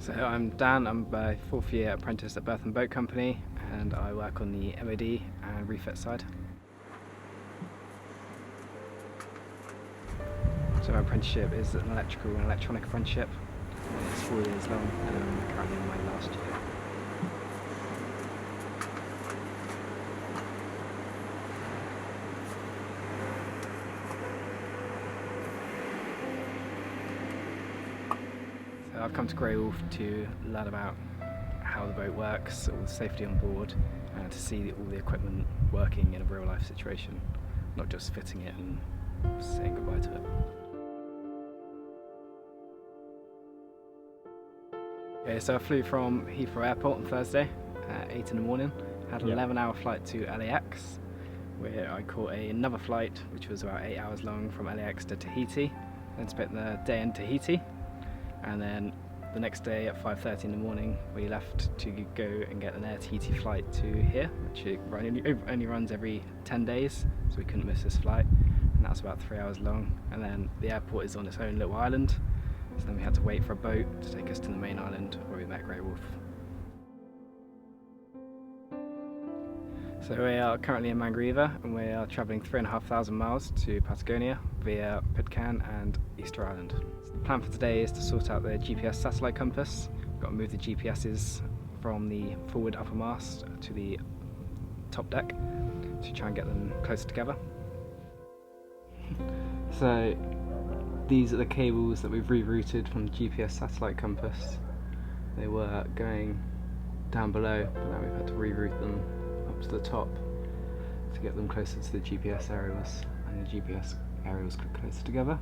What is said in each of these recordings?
So I'm Dan, I'm a 4th year apprentice at Berthon Boat Company and I work on the MOD and refit side. So my apprenticeship is an electrical and electronic apprenticeship. It's 4 years long and I'm currently in my last year. So I've come to Grey Wolf to learn about how the boat works, all the safety on board, and to see all the equipment working in a real life situation, not just fitting it and saying goodbye to it. Okay, so I flew from Heathrow Airport on Thursday at 8 in the morning, had an 11-hour flight to LAX, where I caught another flight which was about 8 hours long from LAX to Tahiti, then spent the day in Tahiti, and then the next day at 5:30 in the morning we left to go and get an Air Tahiti flight to here, which only runs every 10 days, so we couldn't miss this flight, and that was about 3 hours long. And then the airport is on its own little island, so then we had to wait for a boat to take us to the main island where we met Grey Wolf. So we are currently in Mangareva and we are travelling 3,500 miles to Patagonia via Pitcairn and Easter Island. So the plan for today is to sort out the GPS satellite compass. We've got to move the GPSs from the forward upper mast to the top deck to try and get them closer together. So these are the cables that we've rerouted from the GPS satellite compass. They were going down below, but now we've had to reroute them up to the top to get them closer to the GPS areas, and the GPS areas closer together.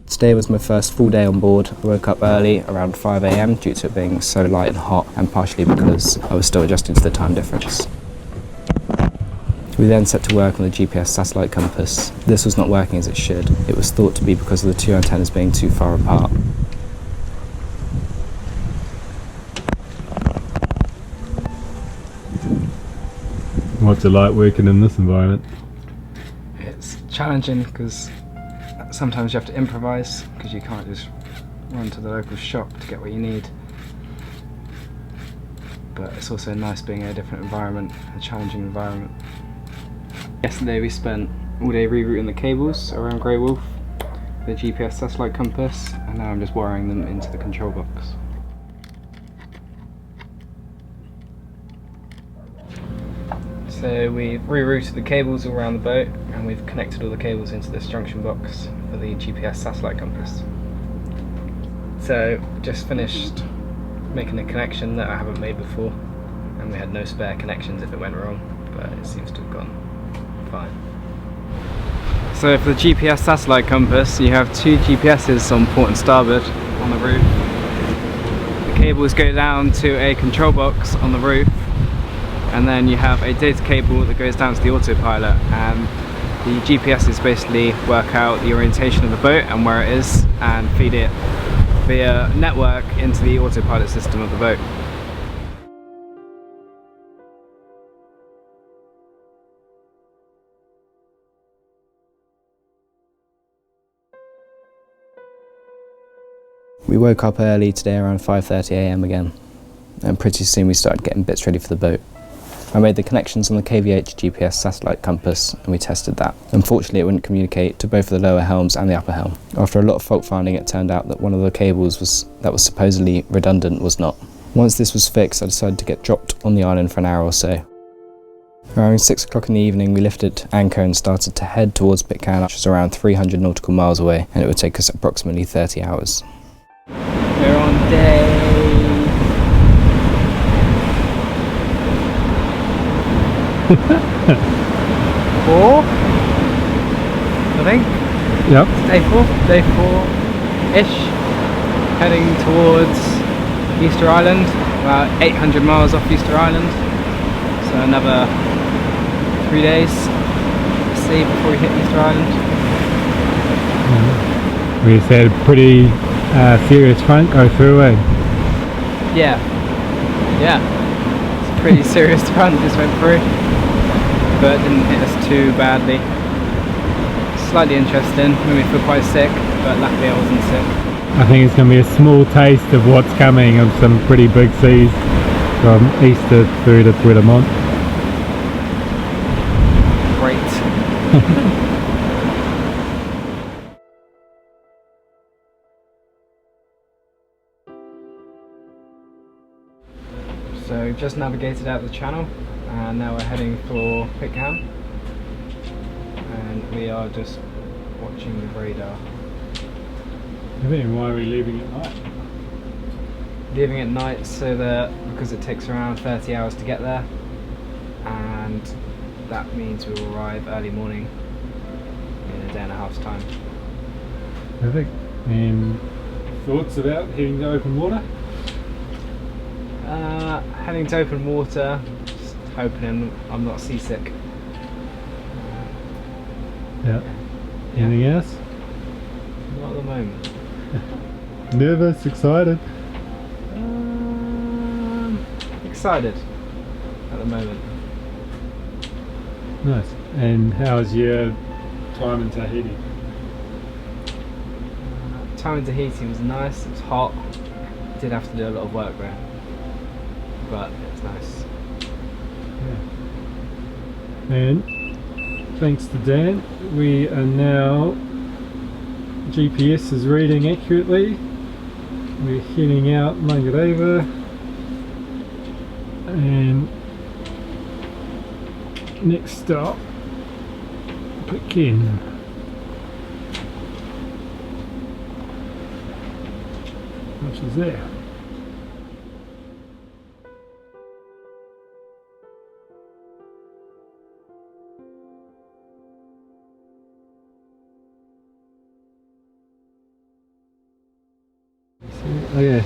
Today was my first full day on board. I woke up early, around 5 AM, due to it being so light and hot, and partially because I was still adjusting to the time difference. We then set to work on the GPS satellite compass. This was not working as it should. It was thought to be because of the two antennas being too far apart. What's it like working in this environment? It's challenging because sometimes you have to improvise because you can't just run to the local shop to get what you need. But it's also nice being in a different environment, a challenging environment. Yesterday we spent all day rerouting the cables around Grey Wolf, the GPS satellite compass, and now I'm just wiring them into the control box. So we've rerouted the cables all around the boat and we've connected all the cables into this junction box for the GPS satellite compass. So just finished making a connection that I haven't made before, and we had no spare connections if it went wrong, but it seems to have gone fine. So for the GPS satellite compass you have two GPSs on port and starboard on the roof. The cables go down to a control box on the roof, and then you have a data cable that goes down to the autopilot, and the GPSs basically work out the orientation of the boat and where it is and feed it via network into the autopilot system of the boat. We woke up early today around 5:30 AM again, and pretty soon we started getting bits ready for the boat. I made the connections on the KVH GPS satellite compass and we tested that. Unfortunately it wouldn't communicate to both of the lower helms and the upper helm. After a lot of fault finding, it turned out that one of the cables that was supposedly redundant was not. Once this was fixed, I decided to get dropped on the island for an hour or so. Around 6 o'clock in the evening we lifted anchor and started to head towards Pitcairn, which is around 300 nautical miles away, and it would take us approximately 30 hours. We're on day 4, I think. Yep. Day 4-ish, heading towards Easter Island, about 800 miles off Easter Island. So another 3 days to see before we hit East Island. We had a pretty serious front go through, eh? Yeah, it's a pretty serious front just went through, but didn't hit us too badly. Slightly interesting, made me feel quite sick, but luckily I wasn't sick. I think it's going to be a small taste of what's coming, of some pretty big seas from Easter through to Berthon. Great. So we've just navigated out the channel and now we're heading for Pickham, and we are just watching the radar. Why are we leaving at night? Leaving at night so that, because it takes around 30 hours to get there, and that means we will arrive early morning in a day and a half's time. Perfect. And thoughts about heading to open water? Heading to open water, just hoping I'm not seasick. Yeah. Anything else? Not at the moment. Nervous, excited? Excited at the moment. Nice. And how's your time in Tahiti? Time in Tahiti was nice, it was hot. Did have to do a lot of work there, but it was nice. Yeah. And thanks to Dan, we are now, GPS is reading accurately. We're heading out Mangareva, and next stop, Pekin. Which is there. Okay,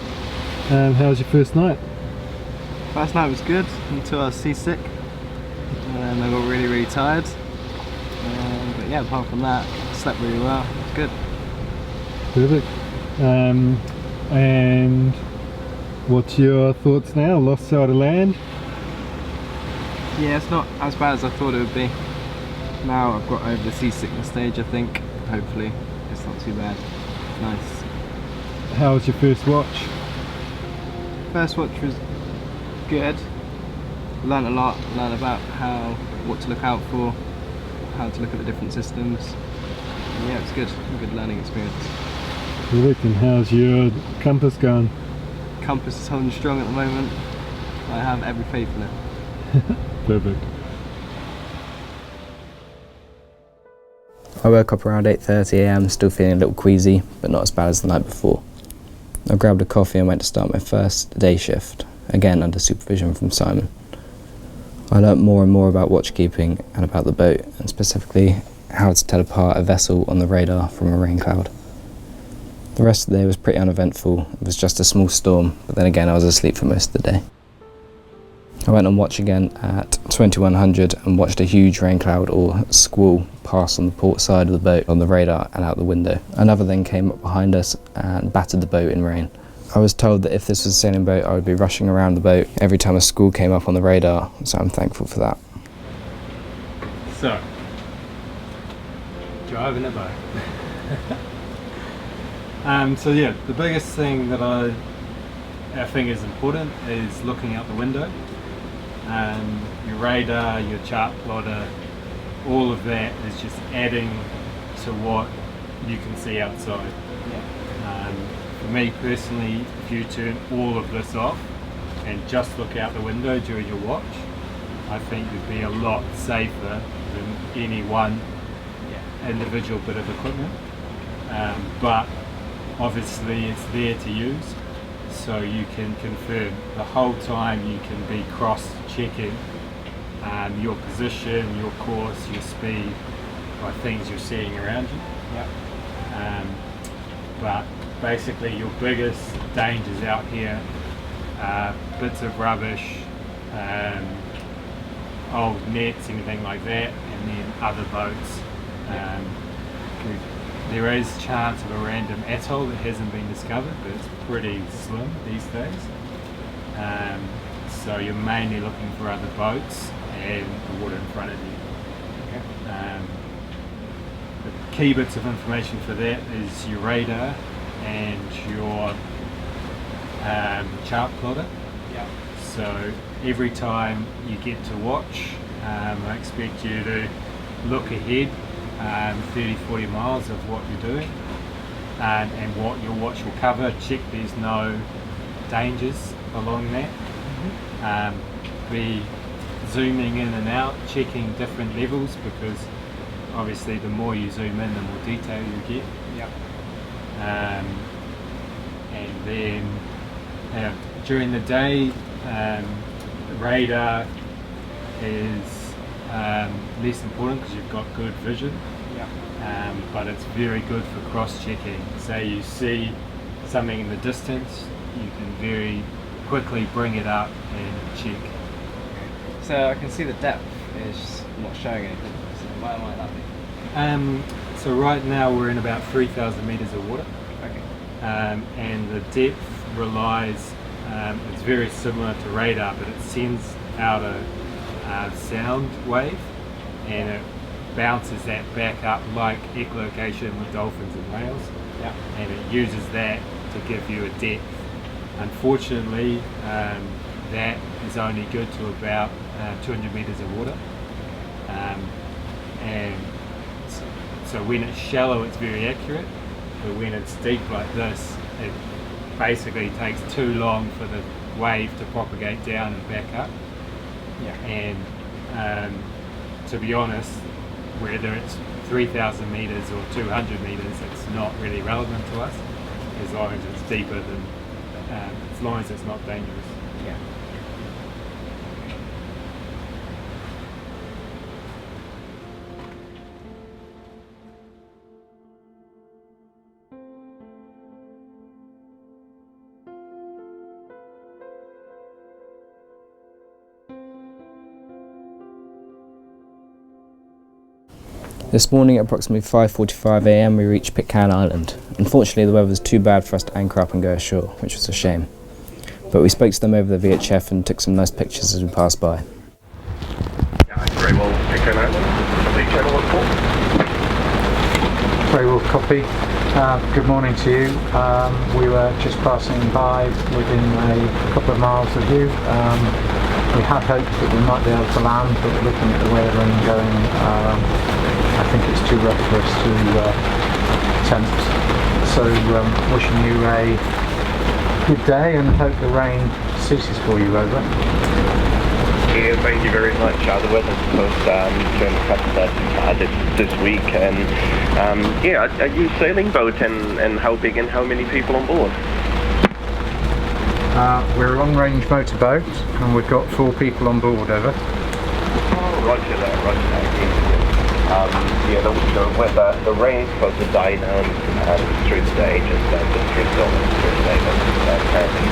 how was your first night? First night was good until I was seasick, and I got really tired. But yeah, apart from that, I slept really well. It was good. Perfect. And what's your thoughts now? Lost sight of land? Yeah, it's not as bad as I thought it would be. Now I've got over the seasickness stage, I think. Hopefully, it's not too bad. Nice. How was your first watch? First watch was good. Learned a lot. Learned about what to look out for, how to look at the different systems. And yeah, it's good. A good learning experience. Perfect. And how's your compass going? Compass is holding strong at the moment. I have every faith in it. Perfect. I woke up around 8:30 AM, still feeling a little queasy, but not as bad as the night before. I grabbed a coffee and went to start my first day shift, again under supervision from Simon. I learnt more and more about watchkeeping and about the boat, and specifically how to tell apart a vessel on the radar from a rain cloud. The rest of the day was pretty uneventful. It was just a small storm, but then again I was asleep for most of the day. I went on watch again at 2100 and watched a huge rain cloud or squall pass on the port side of the boat on the radar and out the window. Another then came up behind us and battered the boat in rain. I was told that if this was a sailing boat I would be rushing around the boat every time a squall came up on the radar, so I'm thankful for that. So, driving a boat. So yeah, the biggest thing that I think is important is looking out the window. Your radar, your chart plotter, all of that is just adding to what you can see outside. For me personally, if you turn all of this off and just look out the window during your watch, I think you'd be a lot safer than any one individual bit of equipment. But obviously it's there to use, so you can confirm the whole time. You can be cross-checking your position, your course, your speed by things you're seeing around you. But basically your biggest dangers out here are bits of rubbish, old nets, anything like that, and then other boats. there is chance of a random atoll that hasn't been discovered, but it's pretty slim these days. So you're mainly looking for other boats and the water in front of you. The key bits of information for that is your radar and your chart plotter. So every time you get to watch, I expect you to look ahead 30-40 miles of what you're doing and what your watch will cover. Check there's no dangers along that. Be zooming in and out, checking different levels, because obviously the more you zoom in, the more detail you get. And then during the day, the radar is less important because you've got good vision. But it's very good for cross-checking. Say you see something in the distance, you can very quickly bring it up and check. So I can see the depth is not showing anything. So why might that be? So right now we're in about 3,000 meters of water. And the depth relies, it's very similar to radar, but it sends out a sound wave and it bounces that back up like echolocation with dolphins and whales. And it uses that to give you a depth. Unfortunately, that is only good to about 200 meters of water. And so when it's shallow, it's very accurate, but when it's deep like this, it basically takes too long for the wave to propagate down and back up. And to be honest, whether it's 3,000 meters or 200 meters, it's not really relevant to us, as long as it's deeper than, as long as it's not dangerous. This morning at approximately 5:45 AM we reached Pitcairn Island. Unfortunately the weather was too bad for us to anchor up and go ashore, which was a shame. But we spoke to them over the VHF and took some nice pictures as we passed by. Very well, Pitcairn Island. Complete channel report. Very well, copy. Good morning to you. We were just passing by within a couple of miles of you. We had hoped that we might be able to land, but looking at the way the rain going, I think it's too rough for us to attempt. So wishing you a good day and hope the rain ceases for you. Over. Yeah, thank you very much. The weather's supposed to turn this week, and are you sailing boat, and how big and how many people on board? We're a long-range motorboat and we've got 4 people on board. Over. Oh, roger that. The weather, the rain's supposed to die down through the day, just through the day, but apparently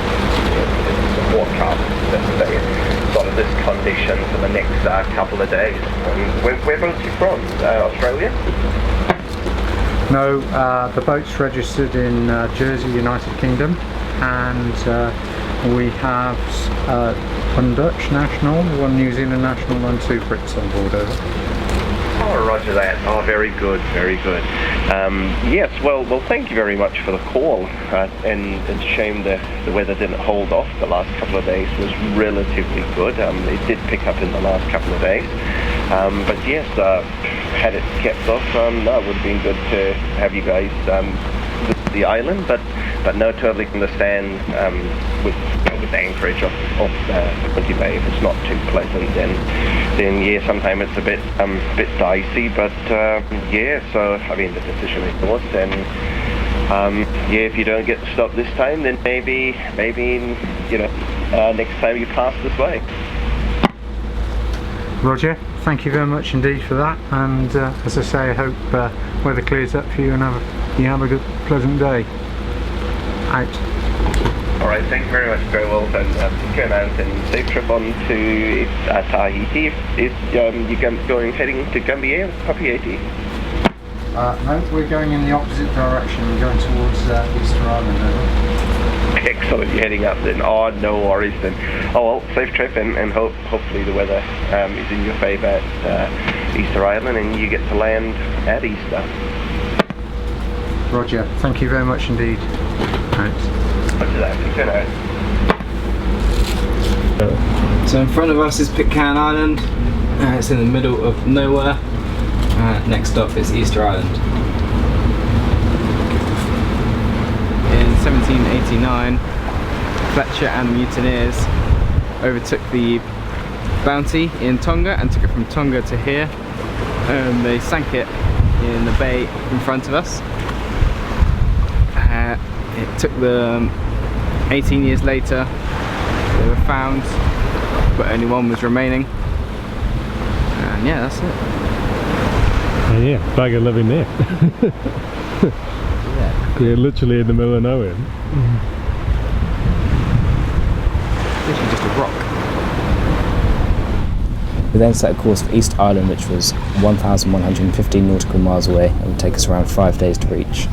it's a forecast that's sort of this condition for the next couple of days. Where boats you from? Australia? No, the boat's registered in Jersey, United Kingdom, and we have one Dutch national, one New Zealand national, and 2 Brits on board. Over. Oh, roger that. Oh, very good. Yes, well, thank you very much for the call. And it's a shame the weather didn't hold off. The last couple of days was relatively good. It did pick up in the last couple of days. But yes, had it kept off, it would have been good to have you guys visit the island. But no, totally understand with the anchorage of Quinte Bay. If it's not too pleasant, then yeah, sometimes it's a bit dicey. But so I mean the decision is yours, and if you don't get stopped this time, then maybe next time you pass this way. Roger, thank you very much indeed for that, and as I say, I hope weather clears up for you and you have a good, pleasant day. Out. Alright, thank you very much, very well, and safe trip on to Tahiti if you're heading to Gambier, copy 80. No, we're going in the opposite direction. We're going towards Easter Island. Excellent, you're heading up then. Oh, no worries then. Oh well, safe trip, and hopefully the weather is in your favour at Easter Island and you get to land at Easter. Roger, thank you very much indeed. Thanks. Roger that, take care now. So in front of us is Pitcairn Island. It's in the middle of nowhere. Next stop is Easter Island. In 1789, Fletcher and mutineers overtook the Bounty in Tonga and took it from Tonga to here. They sank it in the bay in front of us. It took them 18 years later. They were found, but only one was remaining. And yeah, that's it. And yeah, bugger living there. Yeah, literally in the middle of nowhere. Literally just a rock. We then set a course for East Island, which was 1,115 nautical miles away and would take us around 5 days to reach.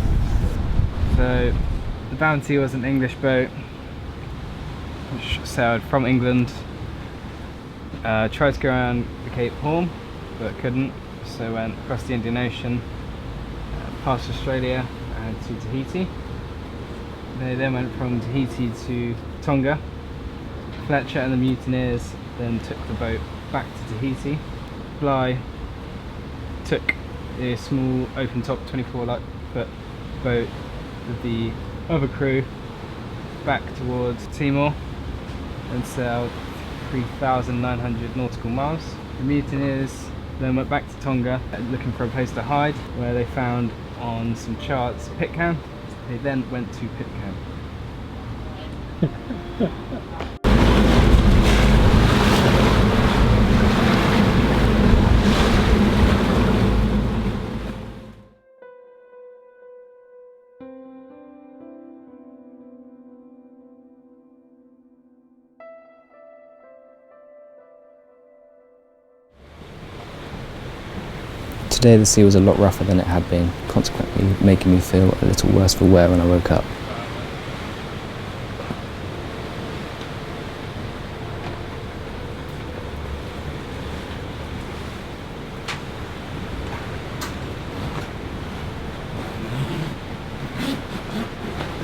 So the Bounty was an English boat which sailed from England, tried to go around the Cape Horn but couldn't, so went across the Indian Ocean, past Australia and to Tahiti. They then went from Tahiti to Tonga. Fletcher and the mutineers then took the boat back to Tahiti. Bligh took a small open top 24-foot boat with the other crew back towards Timor and sailed 3,900 nautical miles. The mutineers then went back to Tonga looking for a place to hide, where they found on some charts Pitcairn. They then went to Pitcairn. Today the sea was a lot rougher than it had been, consequently making me feel a little worse for wear when I woke up.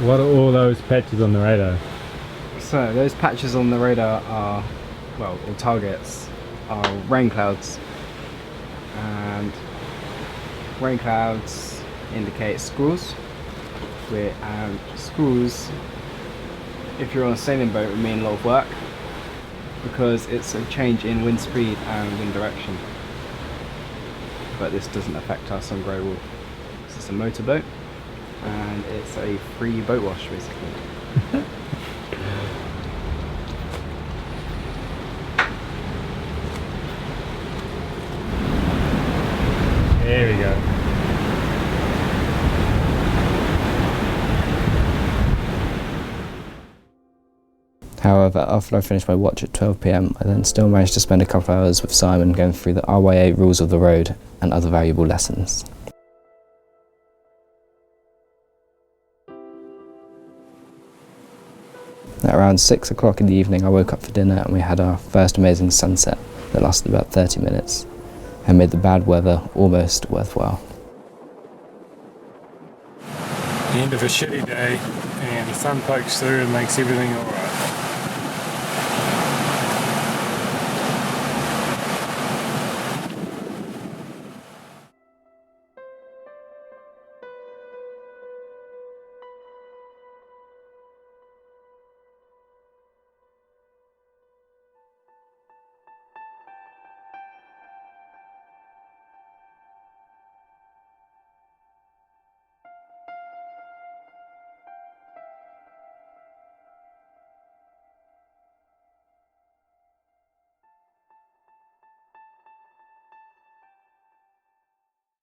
What are all those patches on the radar? So those patches on the radar are, well, or targets, are rain clouds. And rain clouds indicate squalls, and squalls, if you're on a sailing boat, would mean a lot of work because it's a change in wind speed and wind direction. But this doesn't affect us on Grey Wolf. It's a motorboat and it's a free boat wash basically. There we go. However, after I finished my watch at 12 PM, I then still managed to spend a couple of hours with Simon going through the RYA rules of the road and other valuable lessons. At around 6 o'clock in the evening, I woke up for dinner and we had our first amazing sunset that lasted about 30 minutes and made the bad weather almost worthwhile. The end of a shitty day and the sun pokes through and makes everything alright.